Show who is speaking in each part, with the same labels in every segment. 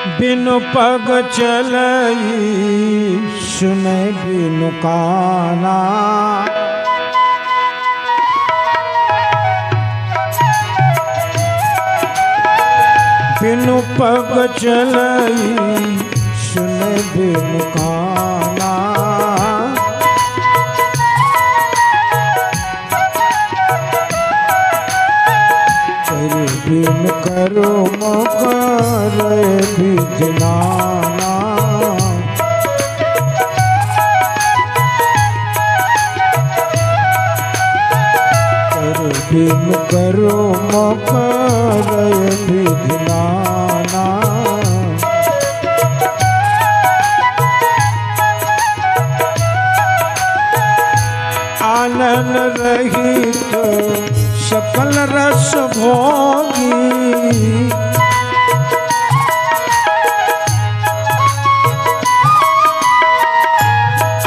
Speaker 1: बिनु पग चलई सुने बिनु काना। बिनु पग चलई सुने बिनु काना। बिन करो मकर विजनाना। बिन करो मकर विजनाना। आनन रहित सकल रस भोगी।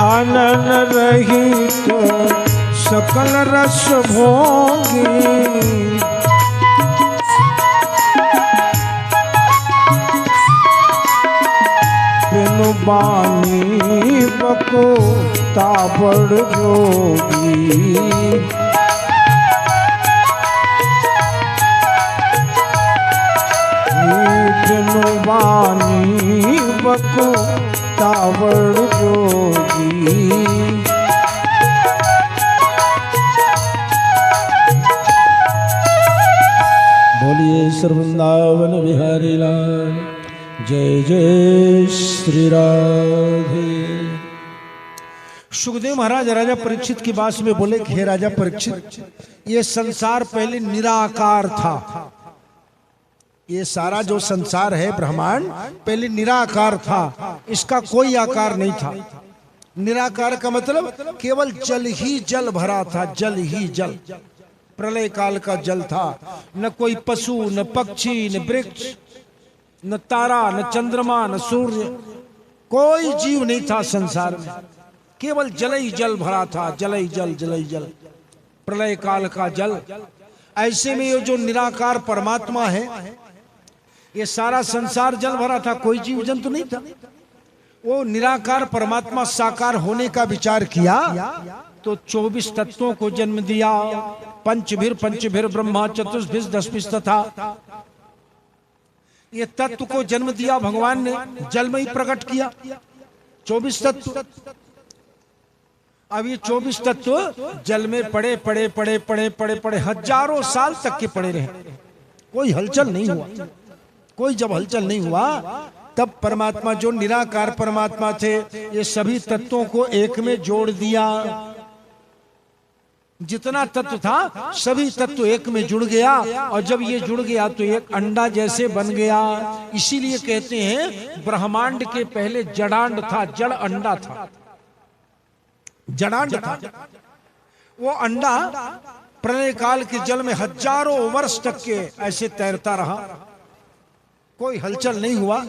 Speaker 1: आनन रहित सकल रस भोगी। बिनु बानी बको ताबड़ जोगी। बिनु बानी बको ताबड़ जोगी। बोलिए श्री वृंदावन बिहारी लाल जय जय श्री राधे। सुखदेव महाराज राजा परीक्षित की बात में बोले कि हे राजा परीक्षित, ये संसार पहले निराकार था। ये सारा जो संसार है ब्रह्मांड पहले निराकार था, इसका कोई आकार नहीं था। निराकार का मतलब केवल जल ही जल भरा था, जल ही जल। प्रलय काल का जल था, न कोई पशु न पक्षी न वृक्ष न तारा न चंद्रमा न सूर्य, कोई जीव नहीं था संसार में। केवल जल ही जल भरा था, जल ही जल, जल ही जल, प्रलय काल का जल। ऐसे में ये जो निराकार परमात्मा है, ये सारा संसार जल भरा था, कोई जीव जंतु नहीं था। वो निराकार परमात्मा साकार होने का विचार किया तो 24 तत्वों को जन्म दिया। पंचभीर ब्रह्मा चतुर्भुज 10 तथा ये तत्व को जन्म दिया भगवान ने, जल में ही प्रकट किया 24 तत्व। अब ये 24 तत्व जल में पड़े पड़े पड़े पड़े पड़े पड़े हजारों साल तक के पड़े रहे, कोई हलचल नहीं हुआ। कोई जब हलचल नहीं हुआ तब परमात्मा जो निराकार परमात्मा थे, ये सभी तत्वों को एक में जोड़ दिया। जितना तत्व था सभी तत्व एक में जुड़ गया, और जब ये जुड़ गया तो एक अंडा जैसे बन गया। इसीलिए कहते हैं ब्रह्मांड के पहले जड़ांड था, जड़ अंडा था, जड़ांड था। वो अंडा प्रलय काल के जल में हजारों वर्ष तक के ऐसे तैरता रहा, कोई हलचल नहीं हुआ।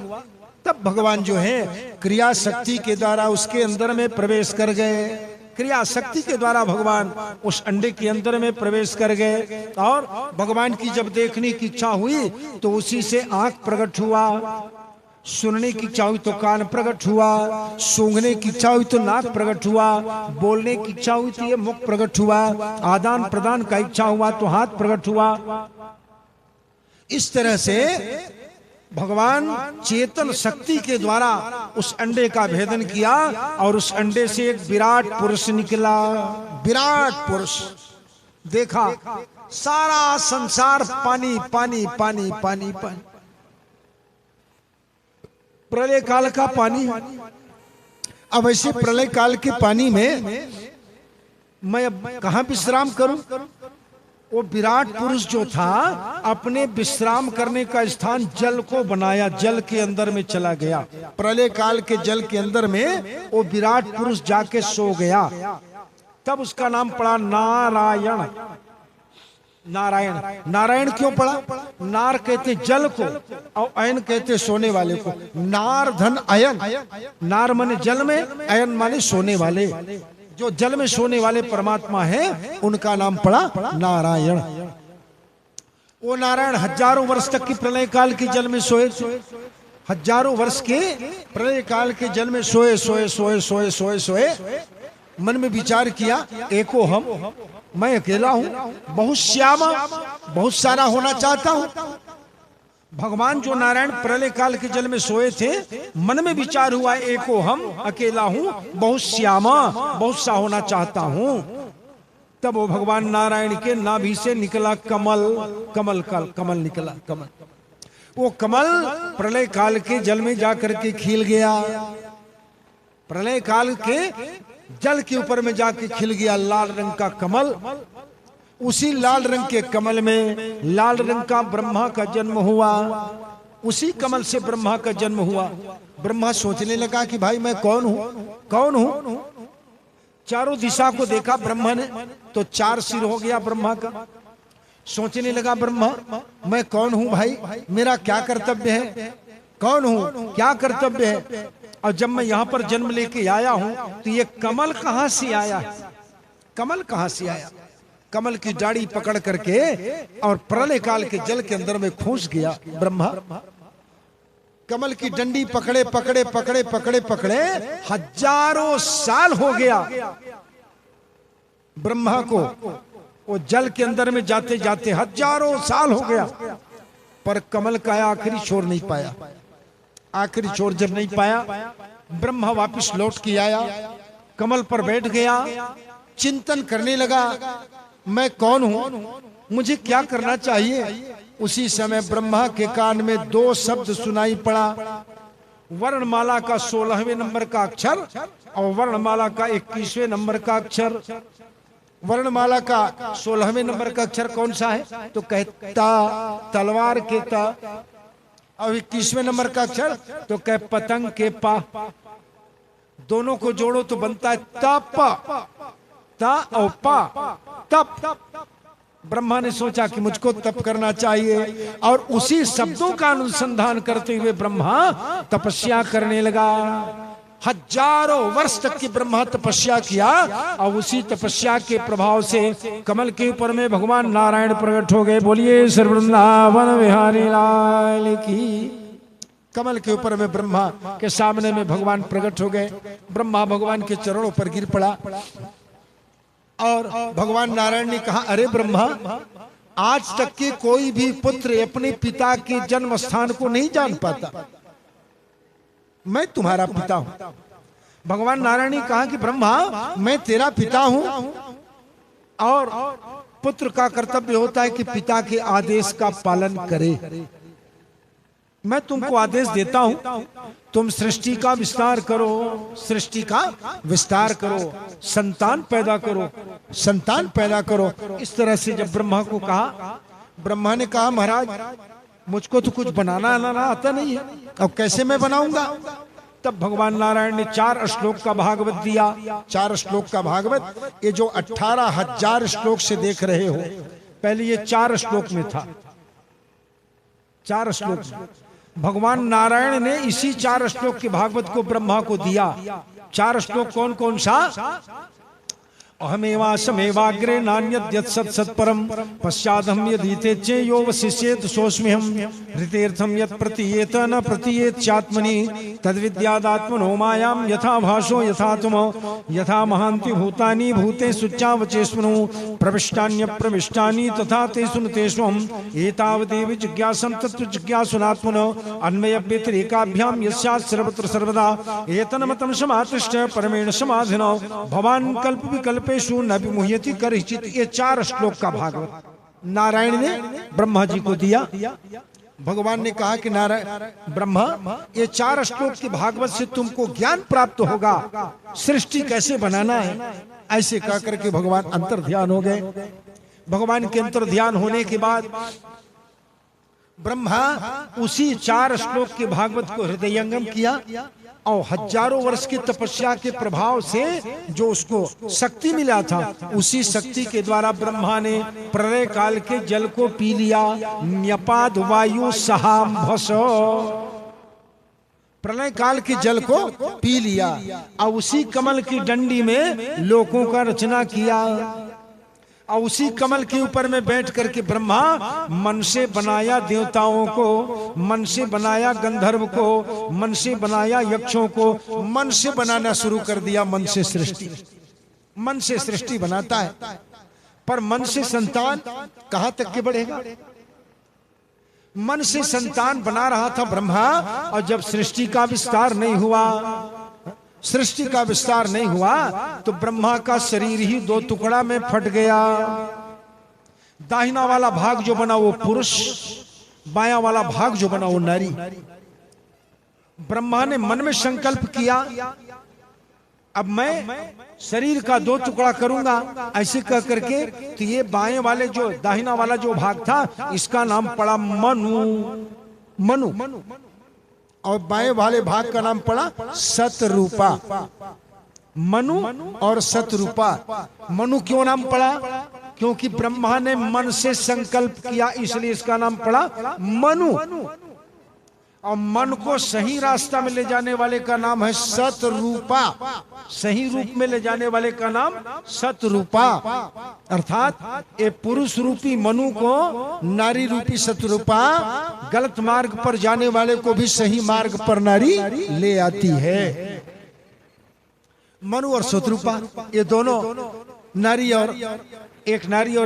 Speaker 1: तब भगवान जो है क्रिया शक्ति के द्वारा उसके अंदर में प्रवेश कर गए। क्रिया शक्ति के द्वारा भगवान उस अंडे के अंदर में प्रवेश कर गए, और भगवान की जब देखने की इच्छा हुई तो उसी से आंख प्रकट हुआ, सुनने की इच्छा हुई तो कान प्रकट हुआ, सूंघने की इच्छा हुई तो नाक प्रकट हुआ, बोलने की इच्छा हुई तो ये मुख प्रकट हुआ, आदान प्रदान का इच्छा हुआ तो हाथ प्रकट हुआ। इस तरह से भगवान चेतन शक्ति के द्वारा उस अंडे का भेदन किया, और उस अंडे से एक विराट पुरुष निकला। विराट पुरुष देखा सारा संसार पानी पानी पानी पानी पानी, प्रलय काल का पानी। अब ऐसे प्रलय काल के पानी में मैं अब कहां विश्राम करूं? वो विराट पुरुष जो था अपने विश्राम करने का स्थान जल को बनाया, जल के अंदर में चला गया। प्रलय काल के जल के अंदर में वो विराट पुरुष जाके सो गया। तब उसका नाम पड़ा नारायण। नारायण, नारायण क्यों पड़ा? नार कहते जल को और अयन कहते सोने वाले को। नार धन अयन, नार माने जल में, अयन माने सोने वाले। जो जल में सोने वाले परमात्मा है उनका नाम पड़ा नारायण। वो नारायण हजारों वर्ष तक की प्रलय काल के जल में सोए, हजारों वर्ष के प्रलय काल के जल में सोए सोए सोए सोए सोए सोए मन में विचार किया, एको हम, मैं अकेला हूं, बहुत श्यामा, बहुत सारा होना चाहता हूं। भगवान जो नारायण प्रलय काल के जल में सोए थे, मन में विचार हुआ, एको हम, अकेला हूं, बहुत श्यामा, बहुत सा होना चाहता हूं। तब वो भगवान नारायण के नाभि से निकला कमल, कमल निकला, कमल। वो कमल प्रलय काल के जल में जाकर के खिल गया। प्रलय काल के जल के ऊपर में जाके खिल गया लाल रंग का कमल। उसी लाल रंग के कमल में लाल रंग का ब्रह्मा का जन्म हुआ। उसी कमल से ब्रह्मा का जन्म हुआ। ब्रह्मा सोचने लगा कि भाई मैं कौन हूं, कौन हूं। चारों दिशा को देखा ब्रह्मा ने, तो 4 सिर हो गया ब्रह्मा का। सोचने लगा ब्रह्मा, मैं कौन हूं भाई, मेरा क्या कर्तव्य है, कौन हूं, क्या कर्तव्य है। और जब मैं यहां पर जन्म लेके आया हूं, तो ये कमल कहां से आया, कमल कहां से आया। कमल की डाड़ी पकड़ करके और प्रलय काल के जल के अंदर में खोस गया ब्रह्मा। कमल की डंडी पकड़े पकड़े पकड़े पकड़े पकड़े हजारों साल हो गया ब्रह्मा को। वो जल के अंदर में जाते जाते हजारों साल हो गया, पर कमल का आखिरी छोर नहीं पाया। आखिरी छोर जब नहीं पाया, ब्रह्मा वापस लौट के आया, कमल पर बैठ गया, चिंतन करने लगा, मैं कौन हूं, मुझे क्या करना चाहिए। उसी समय ब्रह्मा के कान में 2 शब्द सुनाई पड़ा, वर्णमाला का 16वें नंबर का अक्षर और वर्णमाला का 21वें नंबर का अक्षर। वर्णमाला का 16वें नंबर का अक्षर कौन सा है, तो कहता तलवार के ता। और 21वें नंबर का अक्षर तो कह पतंग के पा। दोनों को जोड़ो तो बनता है तप, ता और पा, तप। ब्रह्मा ने सोचा कि मुझको तप करना चाहिए, और उसी शब्दों का अनुसंधान करते हुए ब्रह्मा तपस्या करने लगा। हजारों वर्ष तक की ब्रह्मा तपस्या किया, और उसी तपस्या के प्रभाव से कमल के ऊपर में भगवान नारायण प्रकट हो गए। बोलिए श्री वृंदावन बिहारी लाल की। कमल के ऊपर में ब्रह्मा के सामने में भगवान प्रकट हो गए। ब्रह्मा भगवान के चरणों पर गिर पड़ा, और भगवान नारायण ने कहा, अरे ब्रह्मा, आज तक के कोई भी पुत्र अपने पिता के जन्म स्थान को नहीं जान पाता, मैं तुम्हारा पिता हूं। भगवान नारायण ने कहा कि ब्रह्मा, मैं तेरा पिता हूं, और पुत्र का कर्तव्य होता है कि पिता के आदेश का पालन करे। मैं तुमको आदेश देता हूं, तुम सृष्टि का विस्तार करो, सृष्टि का विस्तार करो, संतान पैदा करो, संतान पैदा करो। इस तरह से जब ब्रह्मा को कहा, ब्रह्मा ने कहा, महाराज मुझको तो कुछ बनाना आता नहीं है, अब कैसे मैं बनाऊंगा। तब भगवान नारायण ने 4 श्लोक का भागवत दिया। 4 श्लोक का भागवत, ये जो 18,000 श्लोक से देख रहे हो, पहले ये 4 श्लोक में था। 4 श्लोक में भगवान नारायण ने इसी 4 श्लोक के भागवत को ब्रह्मा को दिया। 4 श्लोक कौन कौन सा, अहमेवासमेवाग्रे नान्यद्यत् सत्सत्परं पश्चादहं यदीते चे यो वशिष्येत सोऽस्म्यहं ऋतेर्थं यत् प्रतीयेत न प्रतीयेत चात्मनि तद्विद्यादात्मनो मायां यथा भासो यथा तुम यथा महान्ति भूतानि भूतेषु चावचेष्मनु प्रविष्टान्यप्रविष्टानि तथा तेषु न तेष्वहम् एतावदेव जिज्ञासं तत्त्व जिज्ञासुनात्मनो अन्वय व्यतिरेकाभ्यां यस्यात् सर्वत्र सर्वदा एतन्मतं समातिष्ठ परमेण समाधिनो भवान् कल्प विकल्प न विमुह्यति करहिचित। ये 4 श्लोक का भागवत नारायण ने ब्रह्मा जी को दिया। भगवान ने कहा कि नारायण ब्रह्मा, ये 4 श्लोक के भागवत से तुमको ज्ञान प्राप्त होगा, सृष्टि कैसे बनाना है। ऐसे कह करके भगवान अंतर ध्यान हो गए। भगवान के अंतर ध्यान होने के बाद ब्रह्मा उसी 4 श्लोक के भागवत को हृदयंगम किया, और हजारों वर्ष की तपस्या के प्रभाव से जो उसको शक्ति मिला था, उसी शक्ति के द्वारा ब्रह्मा ने प्रलय काल के जल को पी लिया। न्यपाद वायु सहाम्भस, प्रलय काल के जल को पी लिया, और उसी कमल की डंडी में लोकों का रचना किया। और उसी कमल के ऊपर में बैठ करके ब्रह्मा मन से बनाया देवताओं को, मन से बनाया गंधर्व को, मन से बनाया यक्षों को, मन से बनाना शुरू कर दिया। मन से सृष्टि, मन से सृष्टि बनाता है, पर मन से संतान कहां तक के बढ़ेगा? मन से संतान बना रहा था ब्रह्मा, और जब सृष्टि का विस्तार नहीं हुआ, सृष्टि का विस्तार नहीं हुआ, तो ब्रह्मा का शरीर ही दो टुकड़ा में फट गया। दाहिना वाला भाग जो बना वो पुरुष, बायां वाला भाग जो बना वो नारी। ब्रह्मा ने मन में संकल्प किया, अब मैं शरीर का दो टुकड़ा करूंगा, ऐसे कह करके। तो ये बाएं वाले जो, दाहिना वाला जो भाग था, इसका नाम पड़ा मनु, मनु, और बाएं वाले भाग का नाम पड़ा सतरूपा। मनु और सतरूपा। मनु क्यों नाम पड़ा? क्योंकि ब्रह्मा ने मन से संकल्प किया, इसलिए इसका नाम पड़ा मनु। और मन को सही रास्ता में ले जाने वाले का नाम है सतरूपा। सही रूप में ले जाने वाले का नाम सतरूपा। अर्थात ये पुरुष रूपी मनु को नारी रूपी सतरूपा गलत मार्ग पर जाने वाले को भी सही मार्ग पर नारी ले आती है। मनु और सतरूपा ये दोनों नारी और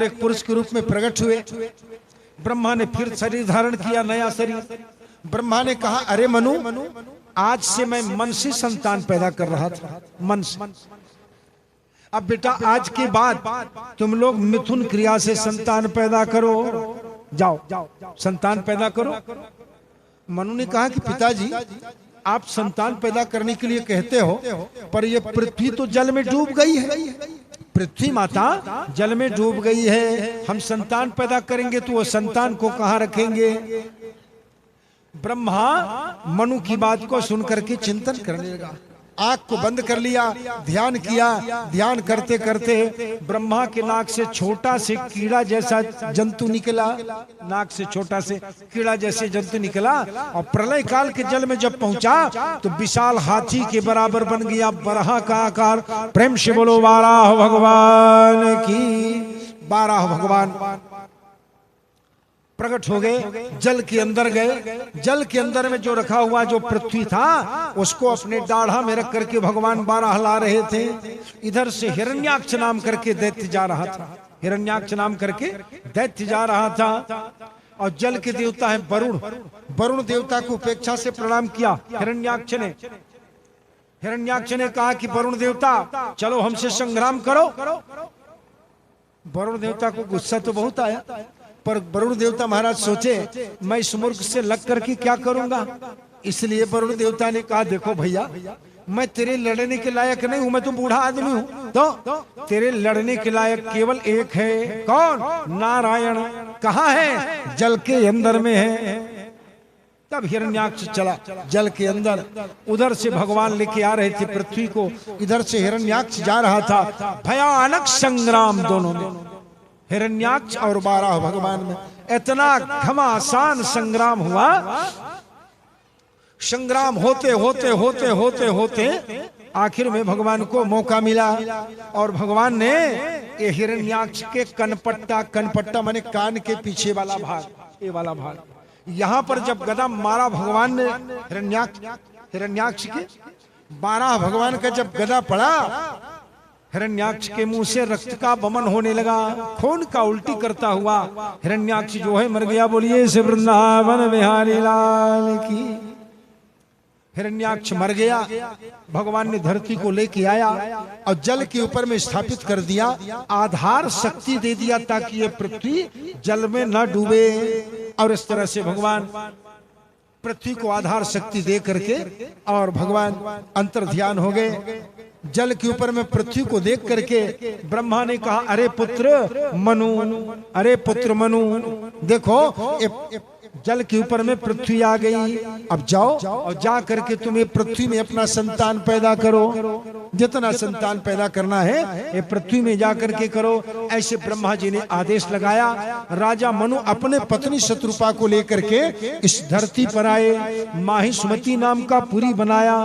Speaker 1: एक पुरुष के रूप में प्रकट हुए। ब्रह्मा ने फिर शरीर धारण किया, नया शरीर। ब्रह्मा ने कहा, अरे मनु, आज से मैं मन से संतान पैदा कर रहा था, मन से। अब बेटा आज के बाद तुम लोग मिथुन क्रिया से संतान पैदा करो, जाओ संतान पैदा करो। मनु ने कहा कि पिताजी, आप संतान पैदा करने के लिए कहते हो, पर ये पृथ्वी तो जल में डूब गई है। पृथ्वी माता जल में डूब गई है, हम संतान पैदा करेंगे तो वो संतान को कहां रखेंगे? ब्रह्मा मनु की बात को सुनकर के चिंतन करने लगा, आंख को बंद कर लिया, ध्यान किया। ध्यान करते करते ब्रह्मा के नाक से छोटा से कीड़ा जैसा जंतु निकला, नाक से छोटा से कीड़ा जैसे जंतु निकला, और प्रलय काल के जल में जब पहुंचा तो विशाल हाथी के बराबर बन गया, बराह का आकार। प्रेम से बोलो बाराह भगवान की। बाराह भगवान प्रकट हो गए, जल के अंदर गए। जल के अंदर में जो रखा हुआ जो पृथ्वी था, उसको अपने दाढ़ा में रख करके भगवान बारह ला रहे थे। इधर से हिरण्याक्ष नाम करके दैत्य जा रहा था, हिरण्याक्ष नाम करके दैत्य जा रहा था। और जल के देवता है वरुण। वरुण देवता को उपेक्षा से प्रणाम किया हिरण्याक्ष ने। हिरण्याक्ष ने कहा कि वरुण देवता चलो हमसे संग्राम करो। वरुण देवता को गुस्सा तो बहुत आया, पर वरुण देवता महाराज सोचे मैं इस मूर्ख से लग करके क्या करूंगा। इसलिए वरुण देवता ने कहा, देखो भैया, मैं तेरे लड़ने के लायक नहीं हूं, मैं तो बूढ़ा आदमी हूं, तो तेरे लड़ने के लायक केवल एक है। कौन? नारायण। कहाँ है? जल के अंदर में है। तब हिरण्याक्ष चला जल के अंदर। उधर से भगवान लेके आ रहे थे पृथ्वी को, इधर से हिरण्याक्ष जा रहा था। भयानक संग्राम दोनों में, हिरण्याक्ष और बाराह भगवान में इतना घमासान संग्राम हुआ। संग्राम होते होते होते होते होते आखिर में भगवान को मौका मिला, और भगवान ने ये हिरण्याक्ष के कनपट्टा माने कान के पीछे वाला भाग, ये वाला भाग, यहाँ पर जब गदा मारा भगवान ने हिरण्याक्ष के, बाराह भगवान का जब गदा पड़ा, हिरण्याक्ष के मुंह से रक्त का वमन होने लगा, खून का उल्टी करता हुआ हिरण्याक्ष जो है मर गया। बोलिए श्री वृंदावन बिहारी लाल की। हिरण्याक्ष मर गया। भगवान ने धरती को लेके आया और जल के ऊपर में स्थापित कर दिया, आधार शक्ति दे दिया ताकि ये पृथ्वी जल में न डूबे। और इस तरह से भगवान पृथ्वी को आधार शक्ति दे करके और भगवान अंतर ध्यान हो गए। जल के ऊपर में पृथ्वी को देख करके ब्रह्मा ने कहा, अरे पुत्र मनु, अरे पुत्र मनु, देखो जल के ऊपर में पृथ्वी आ गई, अब जाओ और जा करके तुम्हें पृथ्वी में अपना संतान पैदा करो, जितना संतान पैदा करना है ये पृथ्वी में जा करके करो। ऐसे ब्रह्मा जी ने आदेश लगाया। राजा मनु अपने पत्नी शत्रुपा को लेकर के इस धरती पर आए। माहिष्मती नाम का पुरी बनाया,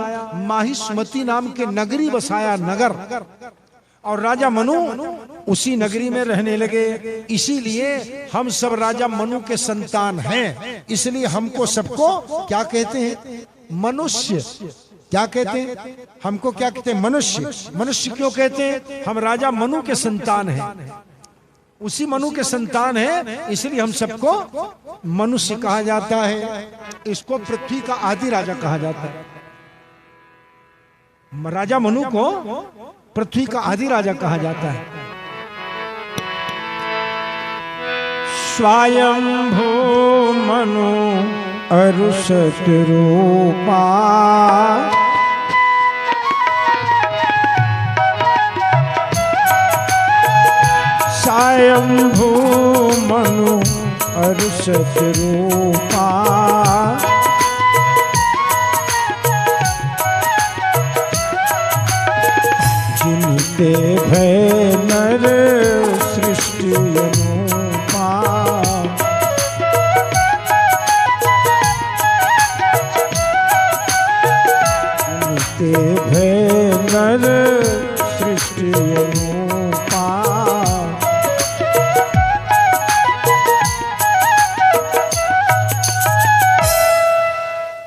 Speaker 1: माहिष्मती नाम के नगरी बसाया, नगर। और राजा मनु उसी नगरी में रहने लगे। इसीलिए हम सब राजा मनु के संतान हैं। इसलिए हमको सबको क्या कहते हैं? मनुष्य। क्या कहते हैं? हमको क्या कहते हैं? मनुष्य। मनुष्य क्यों कहते हैं? हम राजा मनु के संतान हैं, उसी मनु के संतान हैं, इसलिए हम सबको मनुष्य कहा जाता है। इसको पृथ्वी का आदि राजा कहा जाता है। राजा मनु को पृथ्वी का आदि राजा कहा जाता है। स्वयंभू मनु अरुषट रूपा, स्वयंभू मनु अरुषट रूपा, जिनते भय नर सृष्टि अनुपा, जिनते भय नर सृष्टि अनुपा।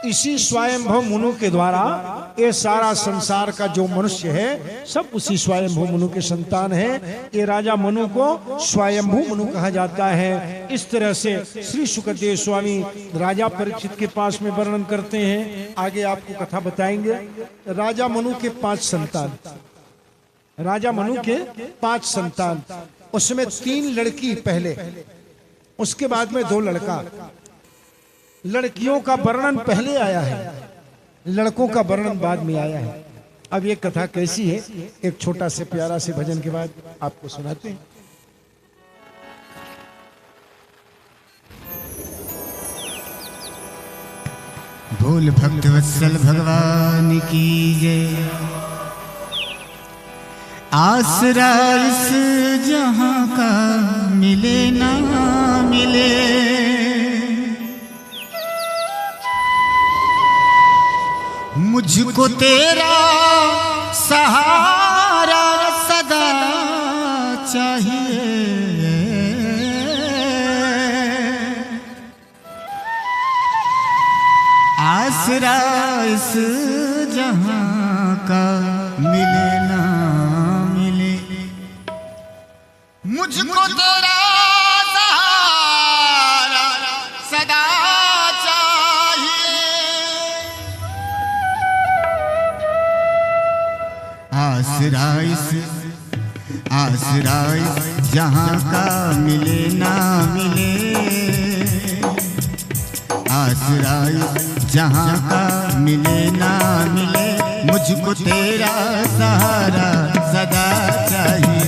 Speaker 1: इसी स्वयंभू मनु के द्वारा ये सारा संसार का जो मनुष्य है सब उसी स्वयंभू मनु के संतान हैं। ये राजा मनु को स्वयंभू मनु कहा जाता है। इस तरह से श्री सुखदेव स्वामी राजा परीक्षित के पास में वर्णन करते हैं। आगे आपको कथा बताएंगे। राजा मनु के 5 संतान, राजा मनु के 5 संतान, उसमें 3 लड़की पहले, उसके बाद में 2 लड़का। लड़कियों का वर्णन पहले आया है, लड़कों का वर्णन बाद में आया है। अब ये कथा कैसी है, एक छोटा से प्यारा से भजन के बाद आपको सुनाते हैं।
Speaker 2: बोल भक्त वत्सल भगवान की जय। आसरा इस जहां का मिले ना मिले, मुझको तेरा सहारा सदा चाहिए। आसरा इस जहां का मिले ना मिले, मुझको तेरा सहारा सदा आसरा इस जहां का मिले ना मिले, आसरा इस जहां का मिले ना मिले, मुझको तेरा सहारा सदा चाहिए,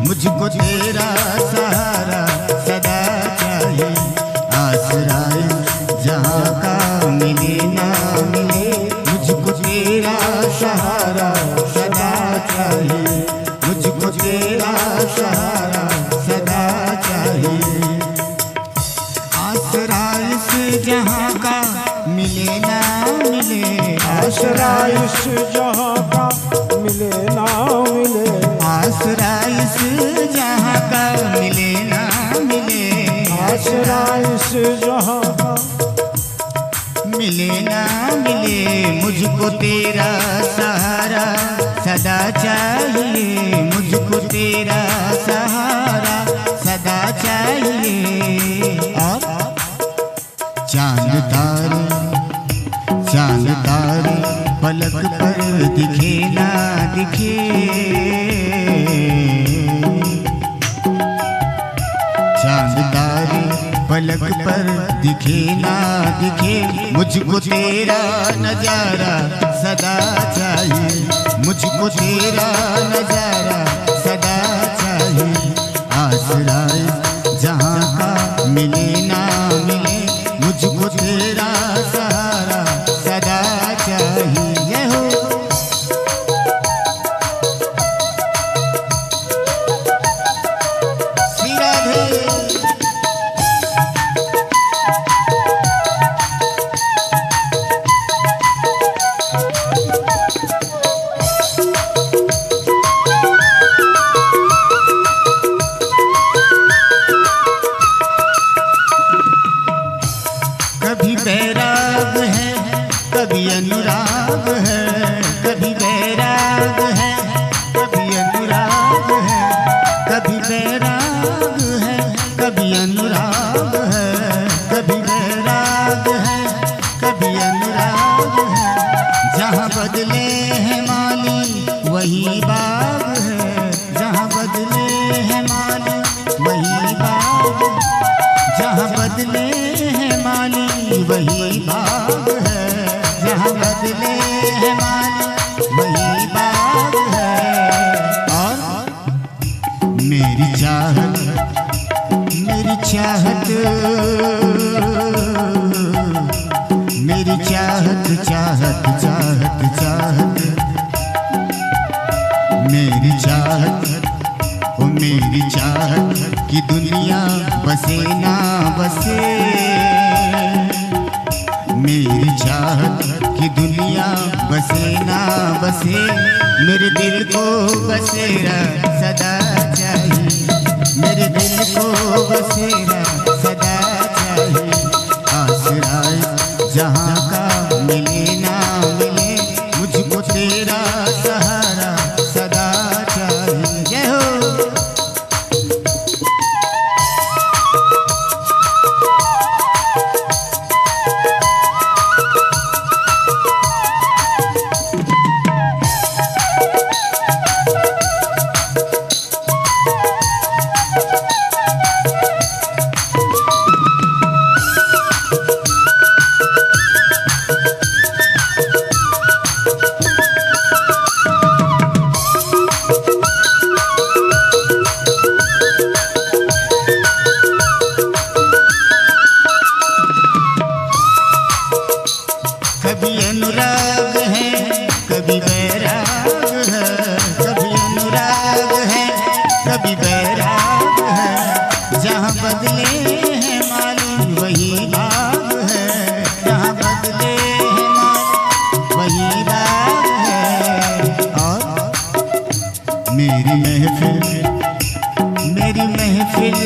Speaker 2: मुझको तेरा सहारा सदा चाहिए। आसरा इस जहां का मिले ना मिले, मुझको तेरा सहारा सदा चाहिए, मुझको तेरा सहारा सदा चाहिए। आसरा इस जहां का मिले ना मिले,
Speaker 1: आसरा इस जहां का मिले ना मिले,
Speaker 2: आसरा इस जहां का मिले ना मिले,
Speaker 1: आसरा इस जहां का
Speaker 2: मिले ना मिले, मुझको तेरा सहारा सदा चाहिए, मुझको तेरा सहारा सदा चाहिए। और चांद तारे पलक पर दिखे ना दिखे, चांद तारे पलक पर दिखे ना दिखे, मुझको तेरा नजारा सदा चाहिए, मुझको तेरा नजारा सदा चाहिए। आसरा जहां का मिले ना मिले, मुझको तेरा सहारा सदा चाहिए। हो श्री राधे। अनुराग है, कभी बैराग है, कभी अनुराग है, कभी बैराग है, कभी अनुराग है, कभी बैराग है, कभी अनुराग है। जहाँ बदले हैं माली वही बाग है, जहाँ बदले हैं माली वही बाग है, जहाँ बदले हैं माली वही बाग है, जहाँ बदले हैं माली वही बाग है। और मेरी चाहत, मेरी चाहत, मेरी चाहत, चाहत, चाहत, चाहत, मेरी चाहत, ओ मेरी चाहत कि दुनिया बसे ना बसे, मेरी चाहत कि दुनिया बसे ना बसे, मेरे दिल को बसेरा सदा चाहिए, मेरे दिल को बसेरा सदा चाहिए। आसरा जहाँ का मिले ना मिले, मुझको तेरा सहारा सदा चाहिए। जय हो। कभी अनुराग है, कभी बैराग है, कभी अनुराग है, कभी बैराग है। जहाँ बदले हैं माली वही बाग है, जहाँ बदले हैं माली वही बाग है। और मेरी महफिल, मेरी महफिल,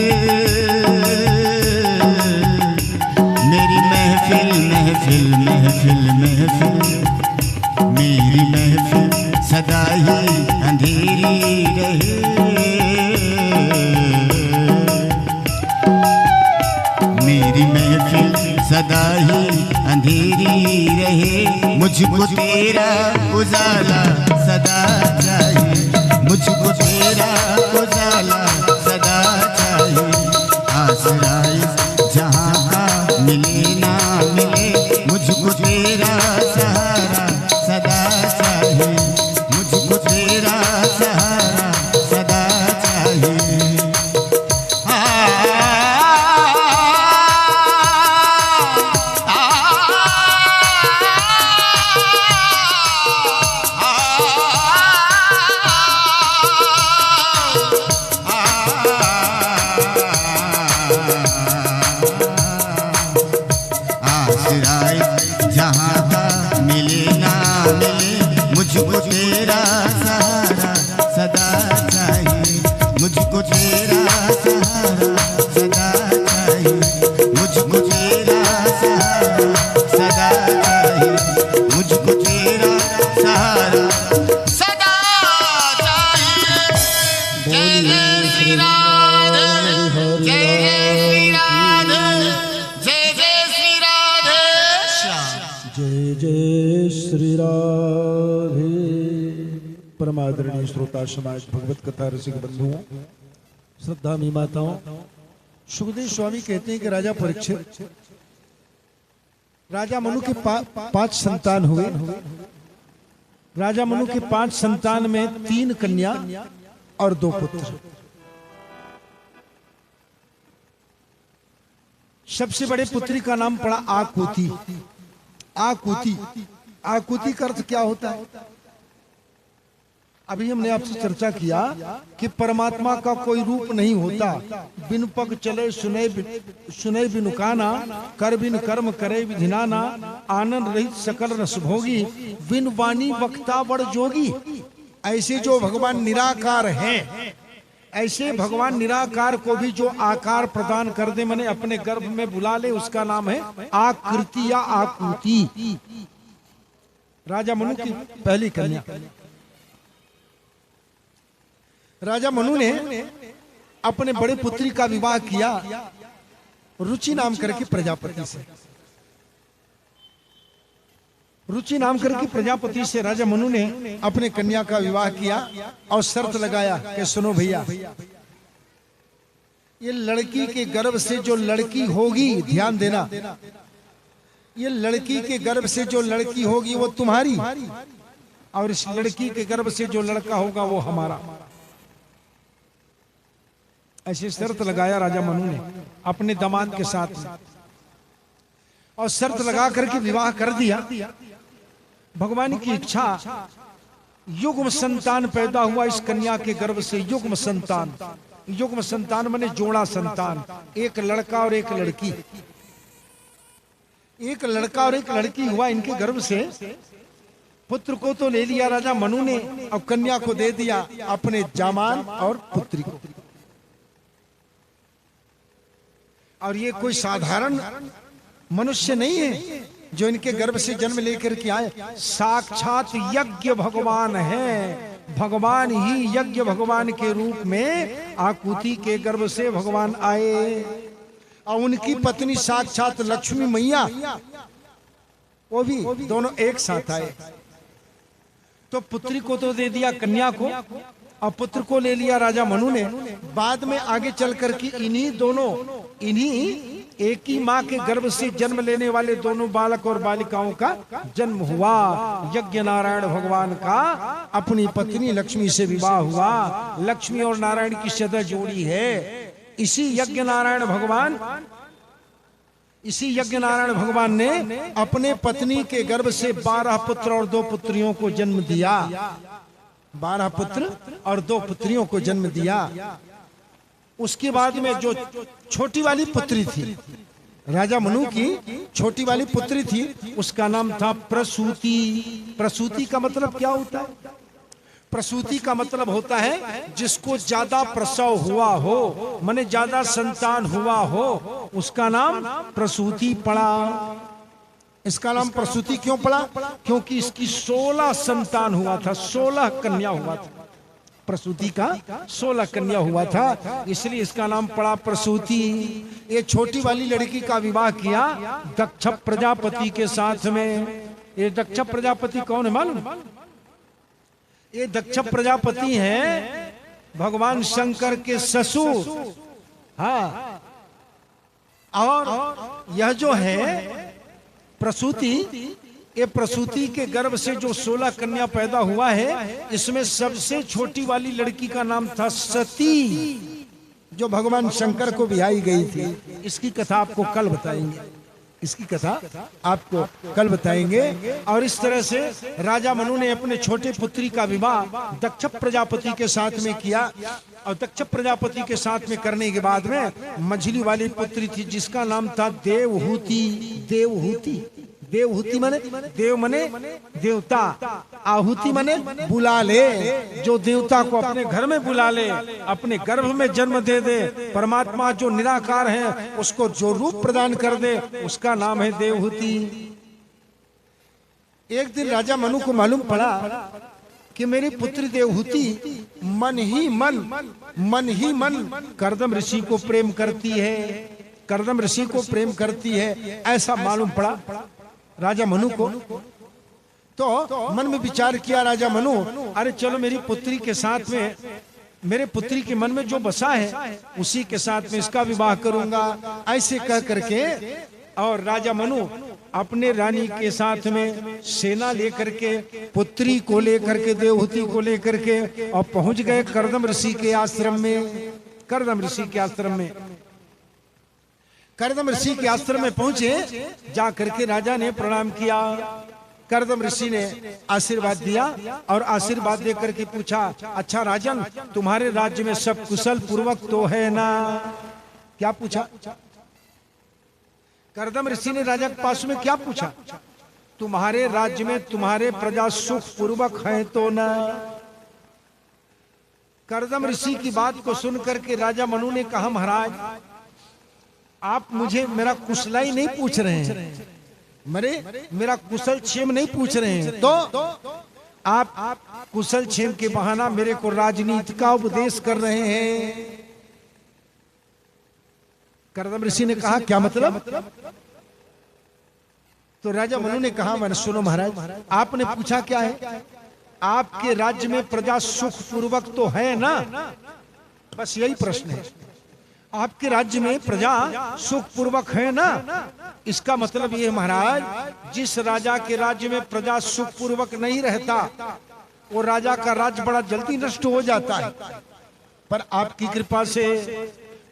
Speaker 2: मेरी महफिल, महफिल, महफिल, महफिल, मेरी महफिल सदा ही अंधेरी रहे, मेरी महफिल सदा ही अंधेरी रहे। मुझको तेरा उजाला सदा चाहिए, मुझको तेरा उजाला सदा चाहिए। आसरा जहाँ का मिले ना मिले, मुझको तेरा सहारा सदा चाहिए, मुझको तेरा सहारा सदा चाहिए। जहाँ का मिले ना मिले, मुझको तेरा सहारा सदा चाहिए, मुझको तेरा सहारा सदा चाहिए, मुझको तेरा सहारा सदा चाहिए, मुझको तेरा सहारा सदा चाहिए। जय जय श्री राधे, जय जय श्री राधे, जय जय श्री राधे श्याम।
Speaker 1: जय जय श्री राधे। परमादरणीय श्रोता समाज, भगवत कथा रसिक बंधुओं, श्रद्धा मी माताओं, सुखदेव स्वामी कहते हैं कि राजा परीक्षित, राजा मनु के 5 संतान हुए। राजा मनु के 5 संतान में 3 कन्या और 2 पुत्र। सबसे बड़े पुत्री का नाम पड़ा आकुति। आकुति, आकुति का अर्थ क्या होता है? अभी हमने आपसे चर्चा किया कि परमात्मा का कोई रूप नहीं होता। बिन पग चले सुने बिनु काना, कर बिन कर्म करे विधिनाना, आनंद रहित सकल रस भोगी, बिन वाणी वक्ता बड़ जोगी। ऐसे जो भगवान निराकार हैं, ऐसे भगवान निराकार को भी जो आकार प्रदान कर दे, मैंने अपने गर्भ में बुला ले, उसका नाम है आकृति या आकुति। राजा मनु की पहली कन्या। राजा मनु ने अपने बड़े पुत्री का विवाह किया रुचि नाम करके प्रजापति से। रुचि नाम करके प्रजापति से राजा मनु ने अपने कन्या का विवाह किया और शर्त लगाया कि सुनो भैया, ये लड़की के गर्भ से जो लड़की होगी, ध्यान देना, ये लड़की के गर्भ से जो लड़की होगी वो तुम्हारी, और इस लड़की के गर्भ से जो लड़का होगा वो हमारा। ऐसी शर्त लगाया राजा मनु ने अपने दामाद के साथ में, और शर्त लगा करके विवाह कर दिया। भगवान की इच्छा, युग्म संतान पैदा हुआ इस कन्या के गर्भ से। युग्म संतान, युग्म संतान माने जोड़ा संतान, एक लड़का और एक लड़की। एक लड़का और एक लड़की हुआ इनके गर्भ से। पुत्र को तो ले लिया राजा मनु ने और कन्या को दे दिया अपने जामान और पुत्री को। और ये कोई साधारण मनुष्य नहीं है जो इनके गर्भ से जन्म लेकर के आए, साक्षात यज्ञ भगवान है। भगवान ही यज्ञ भगवान के रूप में आकुति के गर्भ से भगवान आए, और उनकी पत्नी साक्षात लक्ष्मी मैया, वो भी दोनों एक साथ आए। तो पुत्री को तो दे दिया कन्या को, और पुत्र को ले लिया राजा मनु ने। बाद में आगे चल करके इन्हीं एक ही माँ के गर्भ से जन्म लेने वाले दोनों बालक और बालिकाओं का जन्म हुआ। यज्ञ नारायण भगवान का अपनी पत्नी लक्ष्मी से विवाह हुआ। लक्ष्मी और नारायण की सदा जोड़ी है। इसी यज्ञ नारायण भगवान ने अपने पत्नी के गर्भ से 12 पुत्र और 2 पुत्रियों को जन्म दिया। 12 पुत्र और 2 पुत्रियों को जन्म दिया। उसके बाद में जो छोटी वाली पुत्री थी, राजा मनु की छोटी वाली पुत्री थी, उसका नाम था प्रसूति। प्रसूति का मतलब क्या होता है? प्रसूति का मतलब होता है जिसको ज्यादा प्रसव हुआ हो, माने ज्यादा संतान हुआ हो, उसका नाम प्रसूति पड़ा। इसका नाम प्रसूति क्यों पड़ा? क्योंकि इसकी 16 संतान हुआ था, 16 कन्या हुआ था। प्रसूति का 16 कन्या हुआ था, इसलिए इसका नाम पड़ा प्रसूति। ये छोटी वाली लड़की का विवाह किया दक्ष प्रजापति के साथ में। ये दक्ष प्रजापति कौन है मालूम? ये दक्ष प्रजापति हैं भगवान शंकर के ससुर। हाँ, और यह जो है प्रसूति, ये प्रसूति के गर्भ से जो 16 कन्या पैदा हुआ है, इसमें सबसे छोटी वाली लड़की का नाम था सती, जो भगवान शंकर को ब्याही गई थी। इसकी कथा आपको कल बताएंगे, इसकी कथा आपको कल बताएंगे। और इस तरह से राजा मनु ने अपने छोटे पुत्री का विवाह दक्ष प्रजापति के साथ में किया। और दक्ष प्रजापति के साथ में करने के बाद में मझली वाली पुत्री थी जिसका नाम था देवहूति। देवहूति, देवहूति माने देव माने देवता, आहुति माने बुला ले, जो देवता को अपने घर में बुला ले, अपने गर्भ में जन्म दे दे। परमात्मा जो निराकार है उसको जो रूप प्रदान कर दे, उसका नाम है देवहूति। एक दिन राजा मनु को मालूम पड़ा कि मेरी पुत्री देवहूति मन ही मन कर्दम ऋषि को प्रेम करती है, कर्दम ऋषि को प्रेम करती है, ऐसा मालूम पड़ा राजा मनु को। तो मन में विचार किया राजा मनु, अरे चलो मेरी पुत्री के साथ में, मेरे पुत्री के मन में जो बसा है उसी के साथ में इसका विवाह करूंगा, ऐसे कह करके। और राजा मनु अपने रानी के साथ में सेना लेकर के, पुत्री को लेकर के, देवहूति को लेकर के, और पहुंच गए कर्दम ऋषि के आश्रम में। कर्दम ऋषि के आश्रम में, कर्दम ऋषि के आश्रम में पहुंचे, जा करके राजा ने प्रणाम किया। कर्दम ऋषि ने आशीर्वाद दिया और आशीर्वाद देकर के पूछा, अच्छा राजन, तुम्हारे राज्य में सब कुशल पूर्वक तो है ना? क्या पूछा? कर्दम ऋषि ने राजा के पास में क्या पूछा? तुम्हारे राज्य में तुम्हारे प्रजा सुख पूर्वक है तो ना? कर्दम ऋषि की बात को सुन करके राजा मनु ने कहा, महाराज आप मुझे मेरा कुशलाई नहीं पूछ रहे हैं, मरे मेरा कुशल क्षेम नहीं पूछ रहे हैं, तो आप कुशल क्षेम के बहाना मेरे को राजनीति का उपदेश कर रहे हैं। कर्दम ऋषि ने कहा क्या मतलब? तो राजा मनु ने कहा मैंने सुनो महाराज, आपने पूछा क्या है? आपके राज्य में प्रजा सुख पूर्वक तो है ना? बस यही प्रश्न है। आपके राज्य में प्रजा सुख पूर्वक है ना? इसका मतलब ये महाराज, जिस राजा के राज्य में प्रजा सुख पूर्वक नहीं रहता वो राजा का राज्य बड़ा जल्दी नष्ट हो जाता है। पर आपकी कृपा से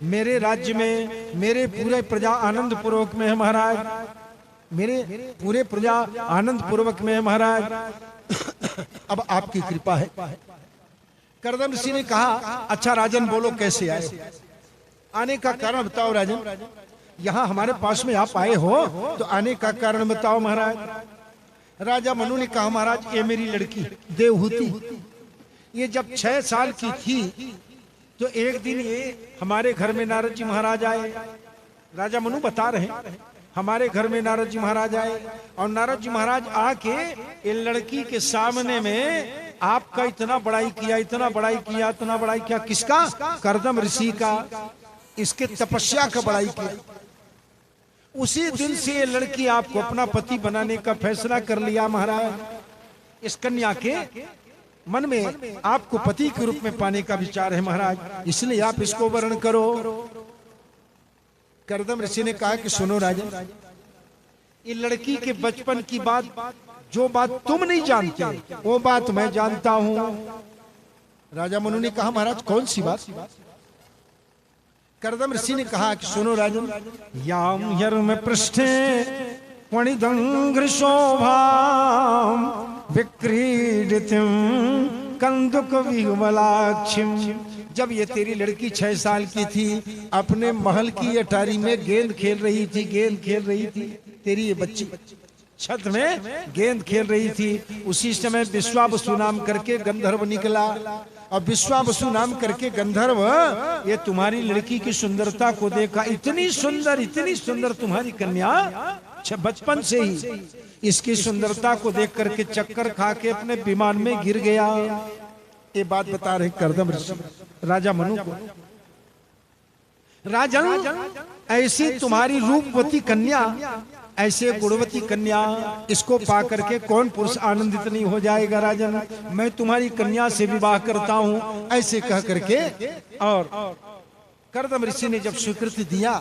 Speaker 1: मेरे राज्य में मेरे पूरे प्रजा आनंद पूर्वक में है महाराज, मेरे पूरे प्रजा आनंद पूर्वक में है महाराज। अब आपकी कृपा है। कर्दम ऋषि ने कहा अच्छा राजन बोलो कैसे आए? आने का कारण बताओ राजन। यहाँ हमारे पास में आप आए हो तो आने का कारण बताओ महाराज। राजा मनु ने कहा महाराज ये मेरी लड़की देवहूति, ये जब 6 साल की थी तो एक दिन ये हमारे घर में नारद जी महाराज आए। राजा मनु बता रहे हैं हमारे घर में नारद जी महाराज आए और नारद जी महाराज आके ये लड़की के सामने में आपका इतना बड़ाई किया, इतना बड़ाई किया, इतना बड़ाई किया। किसका? कर्दम ऋषि का, इसके तपस्या का बड़ाई किया। उसी दिन से ये लड़की आपको अपना पति बनाने का फैसला कर लिया महाराज। इस कन्या के मन में आपको पति के रूप में पाने का विचार है महाराज, इसलिए आप इसको वर्ण करो। कर्दम ऋषि ने कहा कि सुनो राजन, ये लड़की के बचपन की बात, जो बात तुम नहीं जानते वो बात मैं जानता हूं। राजा मनु ने कहा महाराज कौन सी बात? कर्दम ऋषि ने कहा कि सुनो राजन, याम यर्म पृष्ठे वणिदंग्र शोभाम विक्रीडितिम कंदुक विमलाक्षिम। जब ये तेरी लड़की 6 साल की थी, अपने महल की अटारी में गेंद खेल रही थी, गेंद खेल रही थी, तेरी ये बच्ची छत में गेंद खेल रही थी। उसी समय विश्वावसु नाम करके गंधर्व निकला और विश्वावसु नाम करके गंधर्व ये तुम्हारी लड़की की सुंदरता को देखा। इतनी सुंदर तुम्हारी कन्या बचपन से ही इसकी सुंदरता को देख करके चक्कर खा के अपने विमान में गिर गया। ये बात बता रहे कर्दम ऋषि राजा मनु को। राजन ऐसी तुम्हारी रूपवती कन्या, ऐसे गुणवती कन्या, इसको पा करके कौन पुरुष आनंदित नहीं हो जाएगा राजन? मैं तुम्हारी कन्या से विवाह करता हूं, ऐसे कह करके। और कर्दम ऋषि ने जब स्वीकृति दिया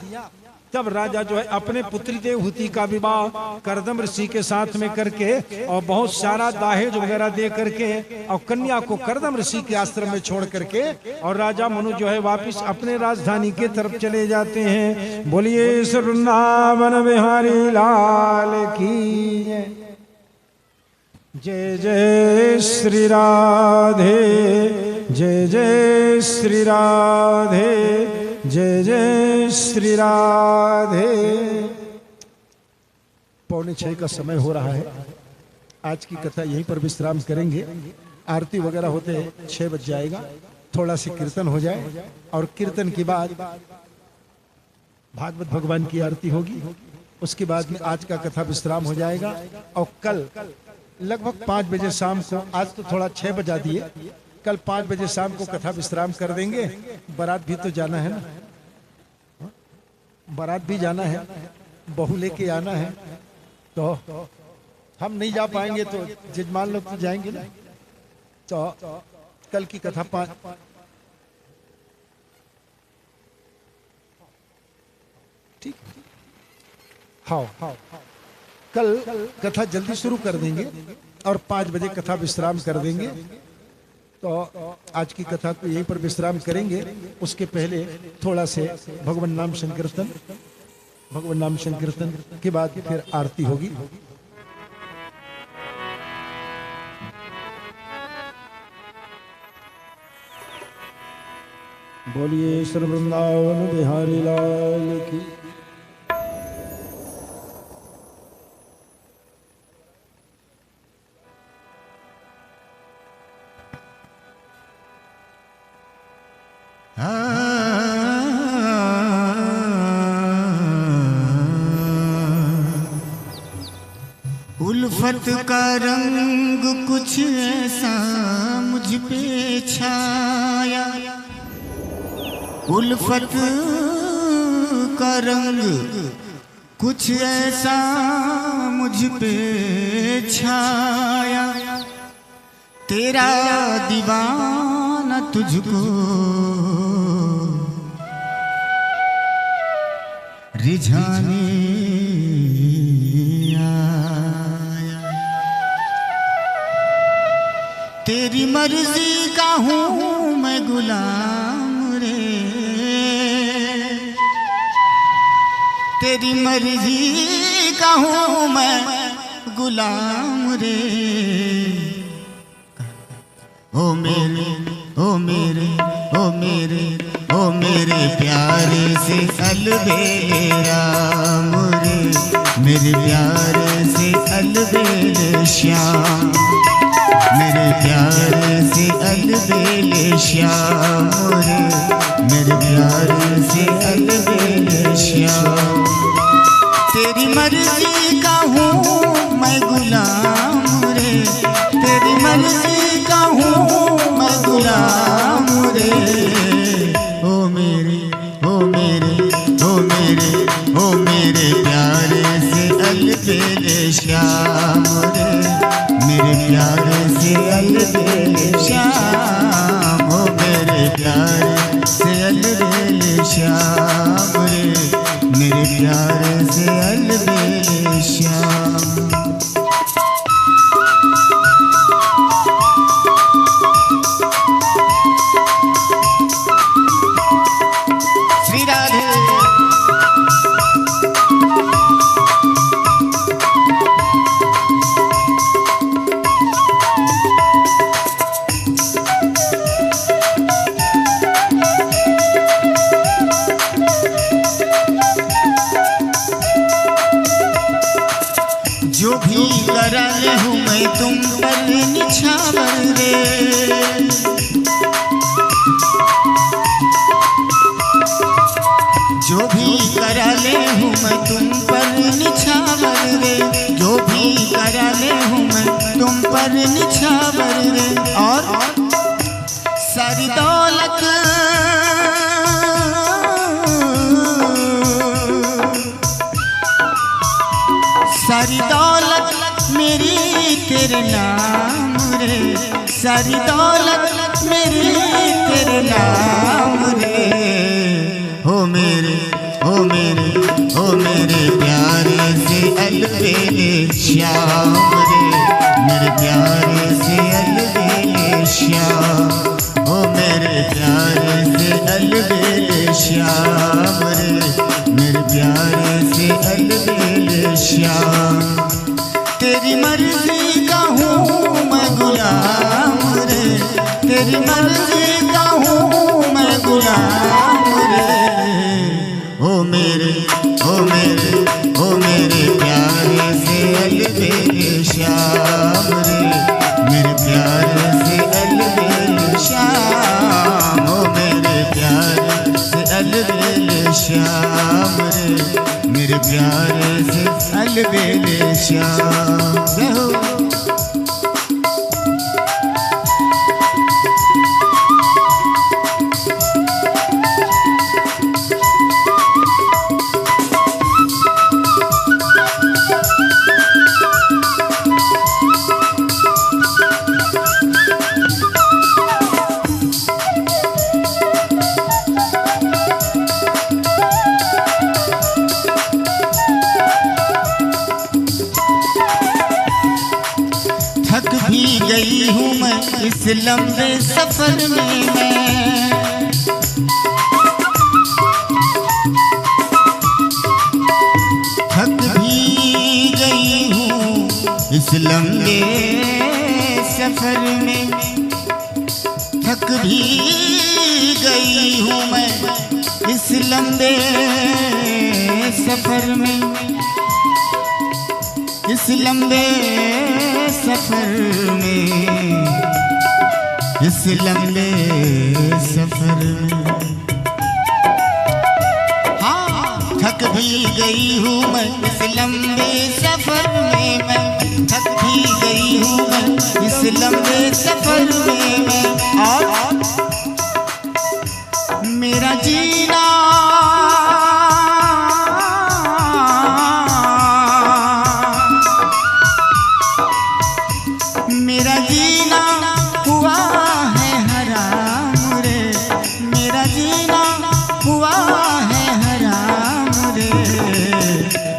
Speaker 1: तब राजा जो है अपने पुत्री देवहूति का विवाह कर्दम ऋषि के साथ में करके और बहुत सारा दहेज वगैरह दे करके और कन्या को कर्दम ऋषि के आश्रम में छोड़ करके और राजा मनु जो है वापिस अपने राजधानी के तरफ चले जाते हैं। बोलिए श्री वृंदावन बिहारी लाल की जय। जय श्री राधे, जय जय श्री राधे, जय जय श्री राधे। 5:45 का समय हो रहा है। आज की कथा यहीं पर विश्राम करेंगे। आरती वगैरह होते 6 बज जाएगा। थोड़ा सी कीर्तन हो जाए और कीर्तन के बाद भागवत भगवान की आरती होगी। उसके बाद में आज का कथा विश्राम हो जाएगा और कल लगभग 5 बजे शाम को, आज तो थोड़ा 6 बजा दिए, कल 5 बजे शाम को कथा विश्राम कर देंगे। बारात भी तो जाना है ना, बारात भी जाना है, बहू लेके आना है। तो हम नहीं जा पाएंगे तो जजमान लोग तो जाएंगे ना। तो कल की कथा 5 ठीक। हाँ, कल कथा जल्दी शुरू कर देंगे और 5 बजे कथा विश्राम कर देंगे। तो आज की कथा को यहीं पर विश्राम करेंगे। उसके पहले थोड़ा से भगवान नाम संकीर्तन, भगवान नाम संकीर्तन के बाद फिर आरती होगी। बोलिए श्री वृंदावन बिहारी लाल की।
Speaker 2: उल्फत का रंग कुछ ऐसा मुझ पे छाया, उल्फत का रंग कुछ ऐसा मुझ पे छाया, तेरा दीवाना तुझको रिझाने आया। तेरी मर्जी का हूँ मैं गुलाम रे, तेरी मर्जी का हूँ मैं गुलाम रे। ओ मेरे ओ मेरे ओ मेरे ओ मेरे प्यारे से अलबेला रे, मेरे प्यारे से अलबेले श्याम, मेरे प्यारे से अलबेले श्याम रे, मेरे प्यारे से अलबेले श्याम। तेरी मर्जी का हूँ मैं गुलाम रे, तेरी मर्जी का हूँ मैं गुलाम रे। ओ मेरे ओ मेरे ओ मेरे ओ मेरे प्यारे से अलबेले श्याम रे, मेरे प्यारे से अलबेले श्याम। ओ मेरे प्यारे से अलबेले श्याम रे, मेरे प्यारे से अलबेले श्याम। श्री राधे जो भी करा ले हूँ मैं तुम पर निछावर रे, जो भी करा ले हूँ मैं तुम पर निछावर रे, जो भी करा ले हूँ मैं तुम पर निछावर रे। और सारी दौलत सारी दौलत मेरी तेरे नाम रे, सारी दौलत मेरी तेरे नाम रे। ओ मेरे ओ मेरे ओ मेरे प्यारे से अलबेले श्याम रे, मेरे प्यारे से अलबेले श्याम। ओ मेरे प्यारे से अलबेले श्याम रे, मेरे प्यारे से अलबेले श्याम। तेरी मर्जी का हूँ मैं गुलाम रे, तेरी मर्जी का हूँ मैं गुलाम रे। ओ मेरे ओ मेरे ओ मेरे प्यारे से अलबेले श्याम रे, मेरे प्यारे से अलबेले श्याम। ओ मेरे प्यारे से अलबेले श्याम रे, मेरे प्यारे से अलबेले श्याम। थक भी गई हूँ मैं इस लंबे सफर में, मैं थक भी गई हूँ इस लंबे सफर में, थक भी गई हूँ मैं इस लंबे सफर में, इस लंबे सफर में, इस लंबे सफर में। हाँ थक भी गई हूँ मैं इस लंबे सफर में, मैं थक भी गई हूँ मैं इस लंबे सफर में मैं। और मेरा जीना मेरा जीना हुआ है हराम रे, मेरा जीना हुआ है हराम रे।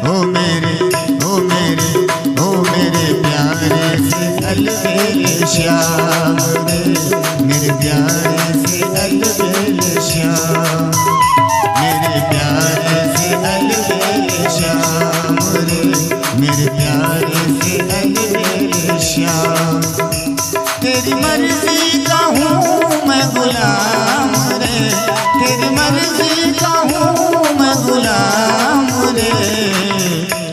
Speaker 2: ओ मेरे ओ मेरे ओ मेरे प्यारे से अलबेले श्याम रे, मेरे प्यारे से अलबेले श्याम, मेरे प्यारे से अलबेले श्याम रे, मेरे प्यारे से अलबेले श्याम। तेरी मर्जी का हूँ मैं गुलाम रे, तेरी मर्जी का हूँ मैं गुलाम रे।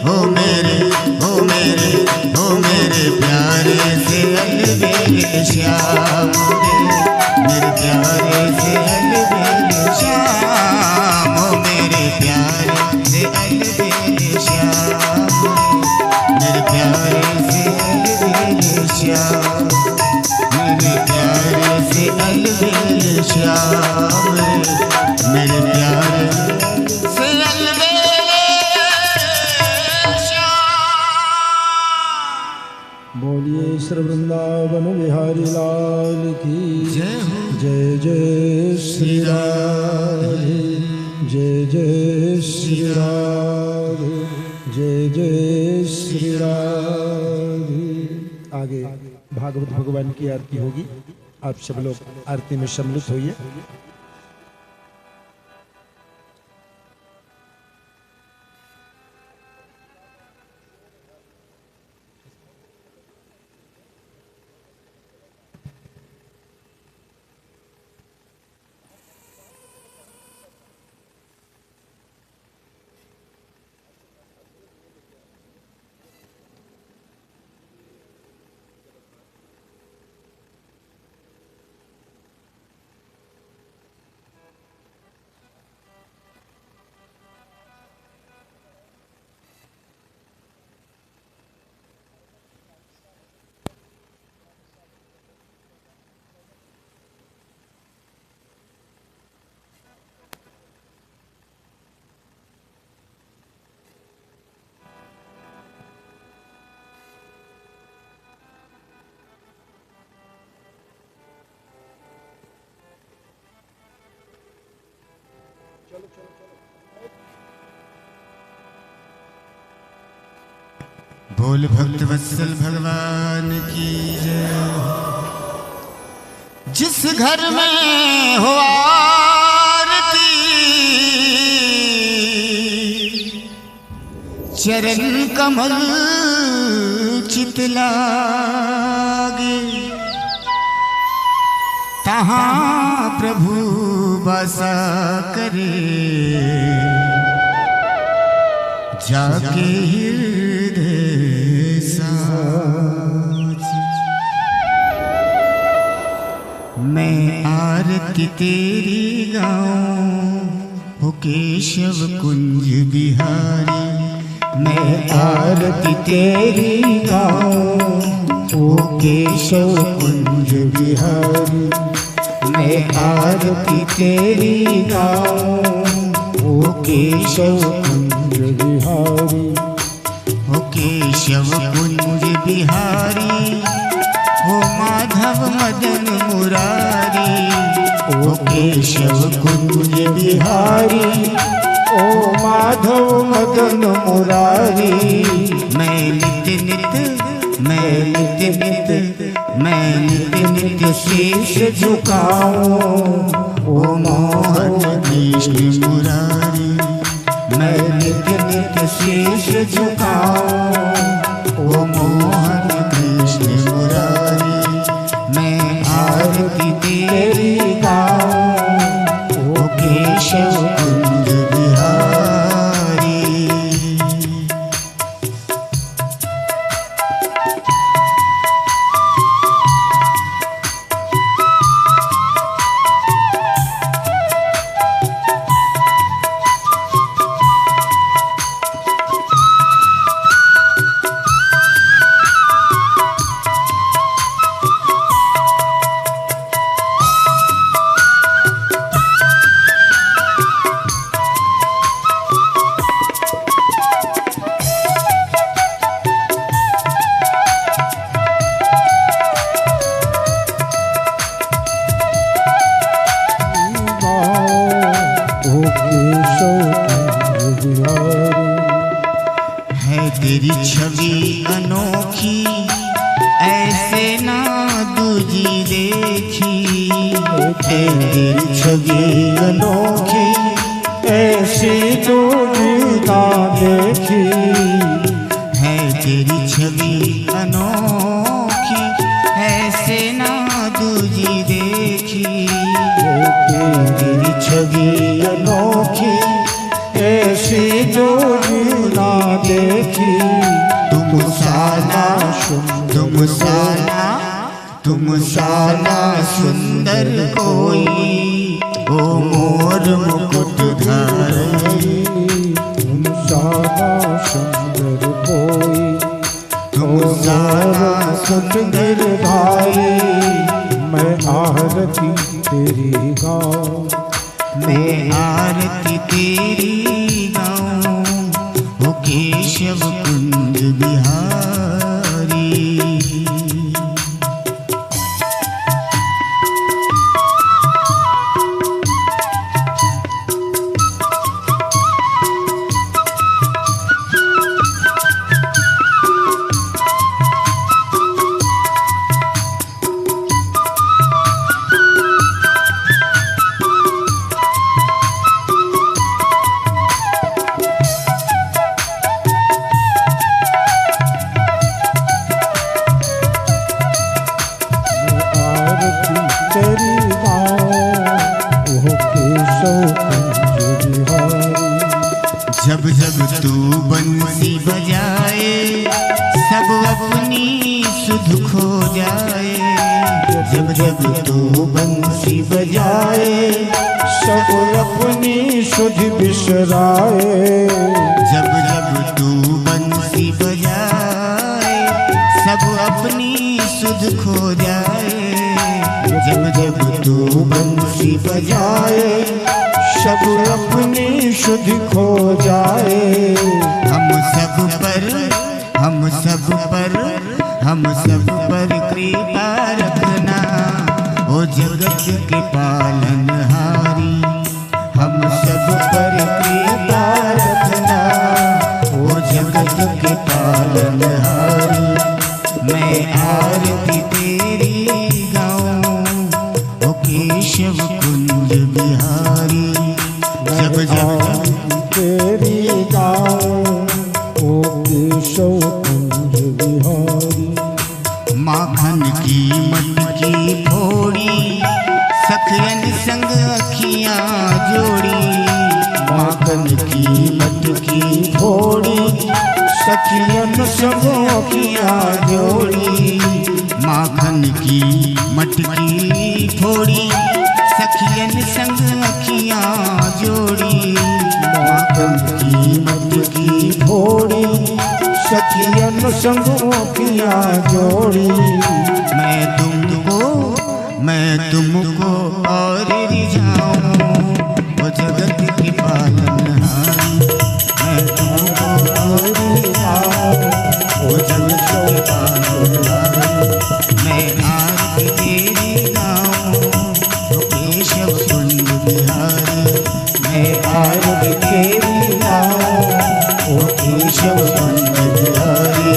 Speaker 2: ओ मेरे ओ मेरे ओ मेरे प्यारे से अलबेले श्याम रे, मेरे प्यारे से अलबेले श्याम। ओ मेरे प्यारे से अलबेले श्याम, मेरे प्यारे से अलबेले श्याम, मेरे प्यारे से अलबेले श्याम, मेरे प्यारे से अलबेले श्याम।
Speaker 1: बोलिए श्री वृंदावन बिहारी लाल की
Speaker 2: जय हो।
Speaker 1: जय जय श्री राधे, जय जय श्री राधे, जय जय श्री राधे। आगे भागवत भगवान की आरती होगी, आप सब लोग आरती में सम्मिलित होइए।
Speaker 2: बोल भक्त वत्सल भगवान की जय। जिस घर में हो आरती चरण कमल चितलागे, तहाँ प्रभु बसा करे जाके हृदय साज। मैं आरती तेरी गाऊं हो केशव कुंज बिहारी, मैं आरती तेरी गाऊं हो केशव कुंज बिहारी, मैं आरती तेरी गाऊं हो केशव कुंज बिहारी, हो केशव कुंज बिहारी, हो माधव मदन मुरारी, हो केशव कुंज बिहारी, ओ माधव मदन मुरारी। मैं नित नित मैं नित नित मैं नित नित शीश झुकाऊं ओ मोहन कृष्ण मुरारी, मैं नित नित शीश झुकाऊं ओ मोहन कृष्ण मुरारी। मैं आरती तेरी गाऊं ओ केशव कुंज बिहारी। तेरी छवि अनोखी
Speaker 1: ऐसी दूजी ना देखी,
Speaker 2: है तेरी छवि अनोखी ऐसे ना दूजी देखी।
Speaker 1: तेरी छवि अनोखी ऐसी दूजी ना देखी।
Speaker 2: तुम साना सुंदर कोई, ओ मोर मुकुटधारी।
Speaker 1: तुम साना सुंदर कोई,
Speaker 2: तुम साना
Speaker 1: सुंदर भाई। मैं आरती तेरी गाऊं,
Speaker 2: मैं आरती तेरी गाऊं, ओ केशव कुंज बिहारी।
Speaker 1: तेरी गाऊं, ओ केशव कुंज बिहारी।
Speaker 2: जब जब तू बंसी बजाए सब अपनी सुध खो जाए। जब जब तू बंसी बजाए
Speaker 1: सब अपनी सुध बिसराए।
Speaker 2: जब जब तू बंसी बजाए सब अपनी सुध खो जाए। जब जब तू बंसी बजाए
Speaker 1: सब अपनी शुद्ध खो जाए।
Speaker 2: हम सब पर कृपा रखना, ओ जगत के पालनहारी। हम सब पर कृपा रखना, ओ जगत के पालनहारी। मैं आरती तेरी गाऊं, ओ केशव कुंज बिहारी। जब जब
Speaker 1: तेरी गाऊं, ओ केशव कुंज बिहारी।
Speaker 2: माखन की मटकी फोड़ी सखियन संग अखियां जोड़ी। माखन की मटकी फोड़ी
Speaker 1: सखियन संग अखियां
Speaker 2: जोड़ी। माखन की मटकी फोड़ी सखियन संग अखियां जोड़ी।
Speaker 1: माखन की मटकी फोड़ी सखियन संग अखियां जोड़ी।
Speaker 2: मैं तुमको और रिझाऊं, वो जगत की पालनहारी। मैं तुमको और रिझाऊं, वो जगत की पालनहारी। मैं आरती तेरी गाऊं, वो केशव कुंज बिहारी। मैं आरती तेरी गाऊं, वो केशव कुंज बिहारी।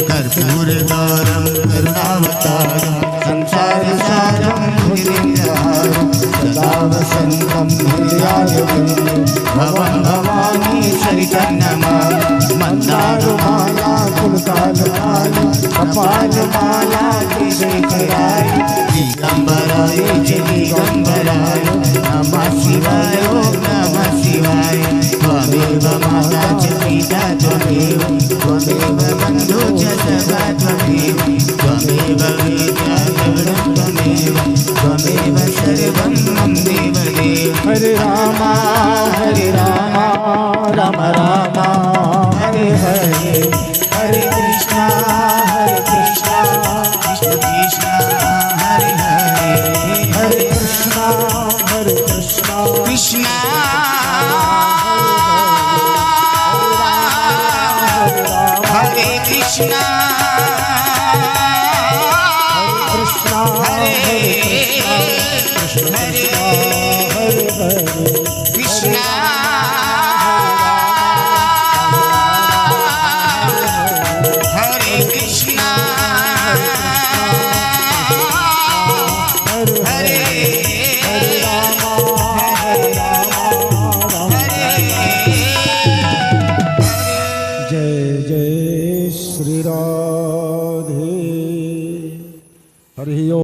Speaker 2: कर्पूर गौरम करुणावतारम संसार सारम भुजगेन्द्रहारम सदा वसन्तं हृदयारविन्दे भवं भवानी सरितन्नमामि। मन्दारमाला कुलकालकालि कपालमाला त्रिशेखराय दिगम्बराय च दिगम्बराय नमः शिवाय ॐ नमः शिवाय। त्वमेव माता च पिता त्वमेव बन्धु च सखा त्वमेव। त्वमेव वेद्या गौरं त्वमेव सर्वं मम देवदेव।
Speaker 1: हरे रामा राम राम हरे हरे, हरे कृष्णा कृष्ण कृष्ण
Speaker 2: हरे हरे,
Speaker 1: हरे कृष्णा
Speaker 2: कृष्ण हरे कृष्णा हरे कृष्णा हरे कृष्णा हरे
Speaker 1: हरि ओम।